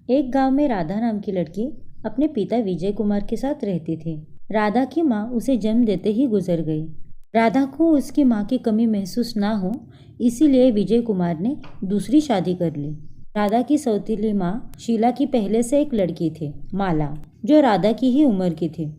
एक गांव में राधा नाम की लड़की अपने पिता विजय कुमार के साथ रहती थी। राधा की माँ उसे जन्म देते ही गुजर गई। राधा को उसकी माँ की कमी महसूस ना हो, इसीलिए विजय कुमार ने दूसरी शादी कर ली। राधा की सौतेली माँ शीला की पहले से एक लड़की थी, माला, जो राधा की ही उम्र की थी।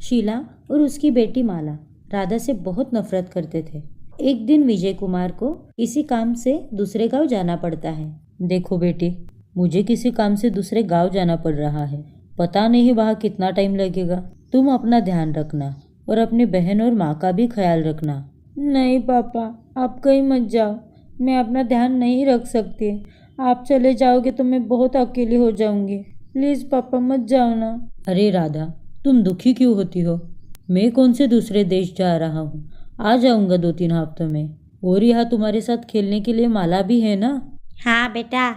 शीला और उसकी बेटी माला राधा से बहुत नफरत करते थे। एक दिन विजय कुमार को किसी काम से दूसरे गांव जाना पड़ता है। देखो बेटी, मुझे किसी काम से दूसरे गांव जाना पड़ रहा है। पता नहीं वहाँ कितना टाइम लगेगा। तुम अपना ध्यान रखना और अपनी बहन और माँ का भी ख्याल रखना। नहीं पापा, आप कहीं मत जाओ। मैं अपना ध्यान नहीं रख सकती। आप चले जाओगे तो मैं बहुत अकेली हो जाऊंगी। प्लीज पापा मत जाओ ना। अरे राधा, तुम दुखी क्यों होती हो? मैं कौन से दूसरे देश जा रहा हूँ? आ जाऊंगा 2-3 हफ्तों में। और यहाँ तुम्हारे साथ खेलने के लिए माला भी है ना? हाँ बेटा,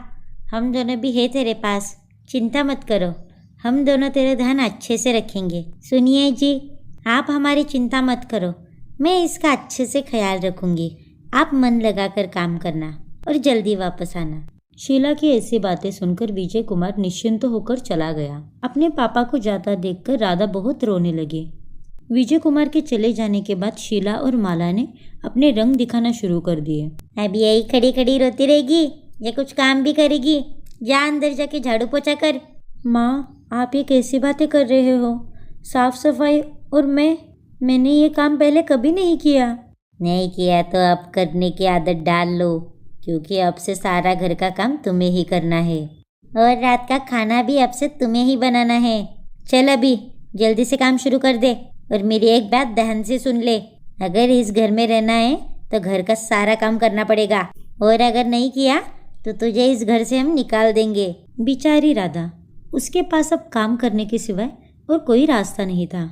हम दोनों भी है तेरे पास। चिंता मत करो, हम दोनों तेरा ध्यान अच्छे से रखेंगे। सुनिए जी, आप हमारी चिंता मत करो, मैं इसका अच्छे से ख्याल रखूंगी। आप मन लगाकर काम करना और जल्दी वापस आना। शीला की ऐसी बातें सुनकर विजय कुमार निश्चिंत होकर चला गया। अपने पापा को जाता देखकर राधा बहुत रोने लगी। विजय कुमार के चले जाने के बाद शीला और माला ने अपने रंग दिखाना शुरू कर दिए। अभी यही खड़ी खड़ी रोती रहेगी या कुछ काम भी करेगी? जा अंदर जाके झाड़ू पोछा कर। माँ, आप ये कैसी बातें कर रहे हो? साफ सफाई और मैंने ये काम पहले कभी नहीं किया। नहीं किया तो अब करने की आदत डाल लो, क्योंकि अब से सारा घर का काम तुम्हें ही करना है और रात का खाना भी अब से तुम्हें ही बनाना है। चल अभी जल्दी से काम शुरू कर दे। और मेरी एक बात ध्यान से सुन ले, अगर इस घर में रहना है तो घर का सारा काम करना पड़ेगा, और अगर नहीं किया तो तुझे इस घर से हम निकाल देंगे। बेचारी राधा, उसके पास अब काम करने के सिवाय और कोई रास्ता नहीं था।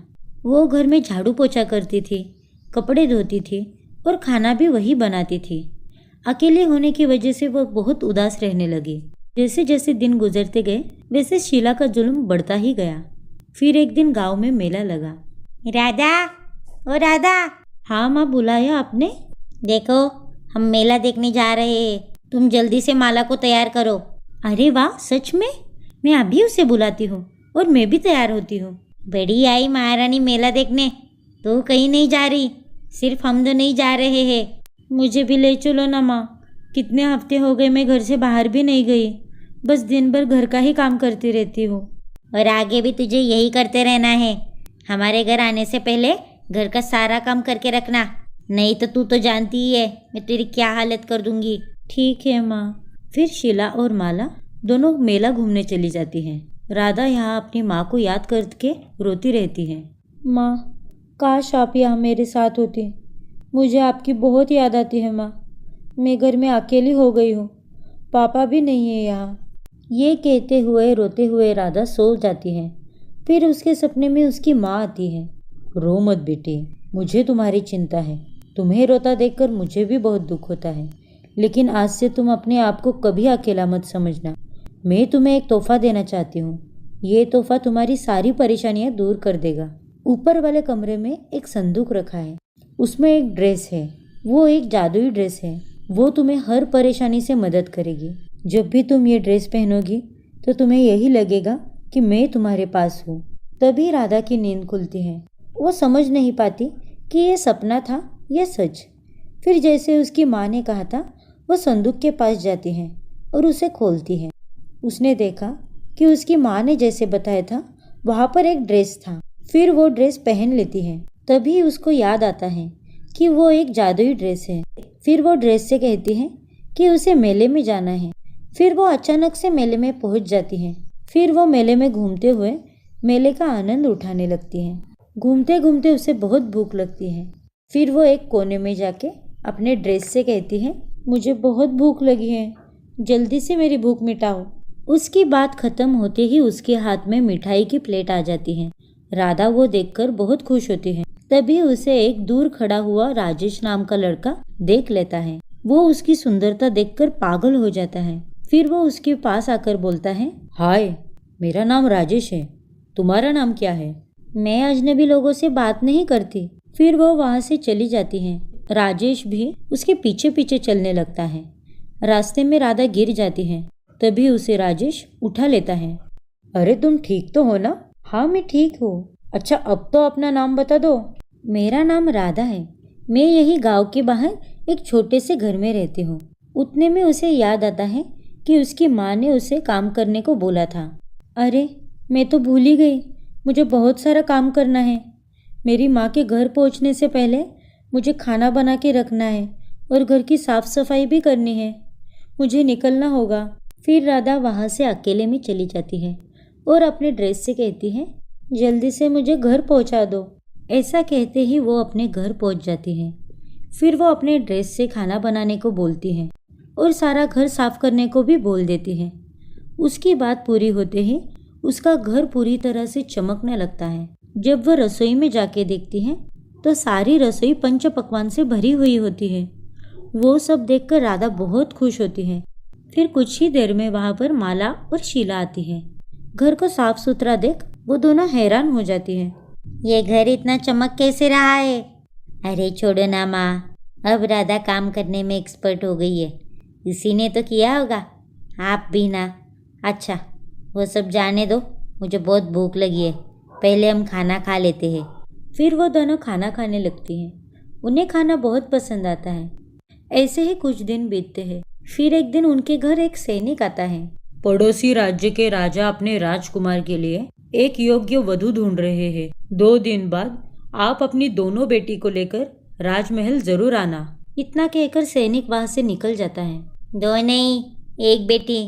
वो घर में झाड़ू पोछा करती थी, कपड़े धोती थी और खाना भी वही बनाती थी। अकेले होने की वजह से वो बहुत उदास रहने लगी। जैसे जैसे दिन गुजरते गए वैसे शीला का जुल्म बढ़ता ही गया। फिर एक दिन गांव में मेला लगा। राधा, ओ राधा। हाँ माँ, बुलाया आपने? देखो, हम मेला देखने जा रहे हैं, तुम जल्दी से माला को तैयार करो। अरे वाह, सच में? मैं अभी उसे बुलाती हूँ और मैं भी तैयार होती हूँ। बड़ी आई महारानी मेला देखने, तो कहीं नहीं जा रही, सिर्फ हम दो नहीं जा रहे हैं। मुझे भी ले चलो ना माँ। कितने हफ्ते हो गए मैं घर से बाहर भी नहीं गई। बस दिन भर घर का ही काम करती रहती हूँ। और आगे भी तुझे यही करते रहना है। हमारे घर आने से पहले घर का सारा काम करके रखना, नहीं तो तू तो जानती ही है मैं तेरी क्या हालत कर दूंगी। ठीक है माँ। फिर शीला और माला दोनों मेला घूमने चली जाती हैं। राधा यहाँ अपनी माँ को याद करके रोती रहती है। माँ, काश आप यहाँ मेरे साथ होती। मुझे आपकी बहुत याद आती है माँ। मैं घर में अकेली हो गई हूँ, पापा भी नहीं है यहाँ। ये कहते हुए रोते हुए राधा सो जाती है। फिर उसके सपने में उसकी माँ आती है। रो मत बेटी, मुझे तुम्हारी चिंता है। तुम्हें रोता देखकर मुझे भी बहुत दुख होता है, लेकिन आज से तुम अपने आप को कभी अकेला मत समझना। मैं तुम्हें एक तोहफा देना चाहती हूँ। ये तोहफा तुम्हारी सारी परेशानियाँ दूर कर देगा। ऊपर वाले कमरे में एक संदूक रखा है, उसमें एक ड्रेस है। वो एक जादुई ड्रेस है। वो तुम्हें हर परेशानी से मदद करेगी। जब भी तुम ये ड्रेस पहनोगी तो तुम्हें यही लगेगा कि मैं तुम्हारे पास हूँ। तभी राधा की नींद खुलती है। वो समझ नहीं पाती कि ये सपना था या सच। फिर जैसे उसकी माँ ने कहा था, वो संदूक के पास जाती है और उसे खोलती है। उसने देखा कि उसकी माँ ने जैसे बताया था वहाँ पर एक ड्रेस था। फिर वो ड्रेस पहन लेती है। तभी उसको याद आता है कि वो एक जादुई ड्रेस है। फिर वो ड्रेस से कहती है कि उसे मेले में जाना है। फिर वो अचानक से मेले में पहुँच जाती है। फिर वो मेले में घूमते हुए मेले का आनंद उठाने लगती है। घूमते घूमते उसे बहुत भूख लगती है। फिर वो एक कोने में जाके अपने ड्रेस से कहती है, मुझे बहुत भूख लगी है, जल्दी से मेरी भूख मिटाओ। उसकी बात खत्म होते ही उसके हाथ में मिठाई की प्लेट आ जाती है। राधा वो देखकर बहुत खुश होती है। तभी उसे एक दूर खड़ा हुआ राजेश नाम का लड़का देख लेता है। वो उसकी सुंदरता देखकर पागल हो जाता है। फिर वो उसके पास आकर बोलता है, हाय, मेरा नाम राजेश है, तुम्हारा नाम क्या है? मैं अजनबी लोगों से बात नहीं करती। फिर वो वहाँ से चली जाती है। राजेश भी उसके पीछे पीछे चलने लगता है। रास्ते में राधा गिर जाती है। तभी उसे राजेश उठा लेता है। अरे तुम ठीक तो हो ना? हाँ मैं ठीक हूँ। अच्छा अब तो अपना नाम बता दो। मेरा नाम राधा है। मैं यही गांव के बाहर एक छोटे से घर में रहती हूँ। उतने में उसे याद आता है कि उसकी माँ ने उसे काम करने को बोला था। अरे मैं तो भूल ही गई, मुझे बहुत सारा काम करना है। मेरी माँ के घर पहुँचने से पहले मुझे खाना बना के रखना है और घर की साफ सफाई भी करनी है। मुझे निकलना होगा। फिर राधा वहाँ से अकेले में चली जाती है और अपने ड्रेस से कहती है, जल्दी से मुझे घर पहुँचा दो। ऐसा कहते ही वो अपने घर पहुँच जाती है। फिर वो अपने ड्रेस से खाना बनाने को बोलती है और सारा घर साफ करने को भी बोल देती है। उसकी बात पूरी होते ही उसका घर पूरी तरह से चमकने लगता है। जब वह रसोई में जाके देखती है तो सारी रसोई पंच पकवान से भरी हुई होती है। वो सब देखकर राधा बहुत खुश होती है। फिर कुछ ही देर में वहाँ पर माला और शीला आती है। घर को साफ सुथरा देख वो दोनों हैरान हो जाती हैं। ये घर इतना चमक कैसे रहा है? अरे छोड़ो ना माँ, अब राधा काम करने में एक्सपर्ट हो गई है। इसी ने तो किया होगा, आप भी ना। अच्छा वो सब जाने दो, मुझे बहुत भूख लगी है, पहले हम खाना खा लेते हैं। फिर वो दोनों खाना खाने लगती हैं। उन्हें खाना बहुत पसंद आता है। ऐसे ही कुछ दिन बीतते हैं। फिर एक दिन उनके घर एक सैनिक आता है। पड़ोसी राज्य के राजा अपने राजकुमार के लिए एक योग्य वधू ढूंढ रहे हैं। 2 दिन बाद आप अपनी दोनों बेटी को लेकर राजमहल जरूर आना। इतना कहकर सैनिक वहां से निकल जाता है। 2 नहीं, 1 बेटी।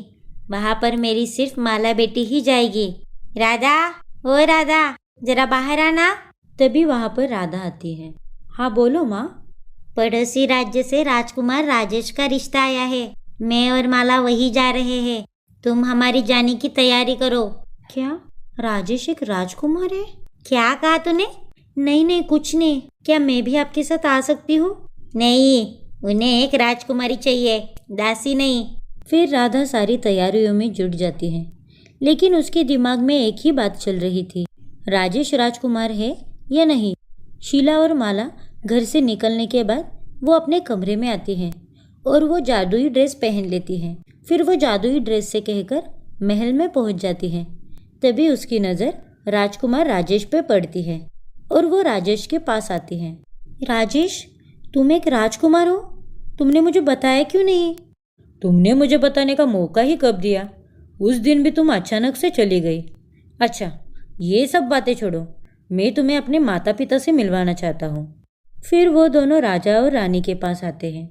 वहाँ पर मेरी सिर्फ माला बेटी ही जाएगी। राधा, ओ राधा, जरा बाहर आना। तभी वहां पर राधा आती है। हाँ बोलो माँ। पड़ोसी राज्य से राजकुमार राजेश का रिश्ता आया है। मैं और माला वही जा रहे हैं। तुम हमारी जाने की तैयारी करो। क्या राजेश एक राजकुमार है? क्या कहा तूने? नहीं कुछ नहीं। क्या मैं भी आपके साथ आ सकती हूँ? नहीं, उन्हें एक राजकुमारी चाहिए, दासी नहीं। फिर राधा सारी तैयारियों में जुट जाती है, लेकिन उसके दिमाग में एक ही बात चल रही थी, राजेश राजकुमार है या नहीं। शीला और माला घर से निकलने के बाद वो अपने कमरे में आती हैं और वो जादुई ड्रेस पहन लेती हैं। फिर वो जादुई ड्रेस से कहकर महल में पहुंच जाती हैं। तभी उसकी नज़र राजकुमार राजेश पे पड़ती है और वो राजेश के पास आती हैं। राजेश, तुम एक राजकुमार हो? तुमने मुझे बताया क्यों नहीं? तुमने मुझे बताने का मौका ही कब दिया? उस दिन भी तुम अचानक से चली गई। अच्छा ये सब बातें छोड़ो, मैं तुम्हें अपने माता पिता से मिलवाना चाहता हूँ। फिर वो दोनों राजा और रानी के पास आते हैं।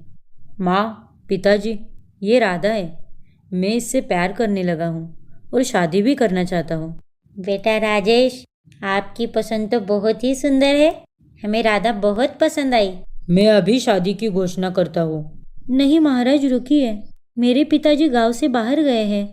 माँ, पिताजी, ये राधा है। मैं इससे प्यार करने लगा हूँ और शादी भी करना चाहता हूँ। बेटा राजेश, आपकी पसंद तो बहुत ही सुंदर है। हमें राधा बहुत पसंद आई। मैं अभी शादी की घोषणा करता हूँ। नहीं महाराज रुकिए, मेरे पिताजी गांव से बाहर गए हैं।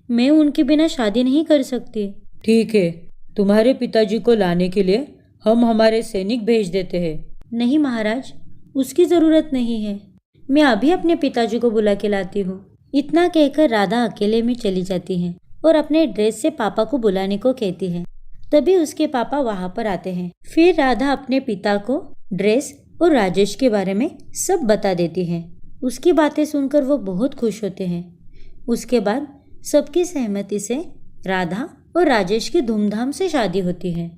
मैं उनके बिना शादी नहीं कर सकती। ठीक है, तुम्हारे पिताजी को लाने के लिए हम हमारे सैनिक भेज देते हैं। नहीं महाराज, उसकी ज़रूरत नहीं है। मैं अभी अपने पिताजी को बुला के लाती हूँ। इतना कहकर राधा अकेले में चली जाती है और अपने ड्रेस से पापा को बुलाने को कहती है। तभी उसके पापा वहाँ पर आते हैं। फिर राधा अपने पिता को ड्रेस और राजेश के बारे में सब बता देती है। उसकी बातें सुनकर वो बहुत खुश होते हैं। उसके बाद सबकी सहमति से राधा और राजेश की धूमधाम से शादी होती है।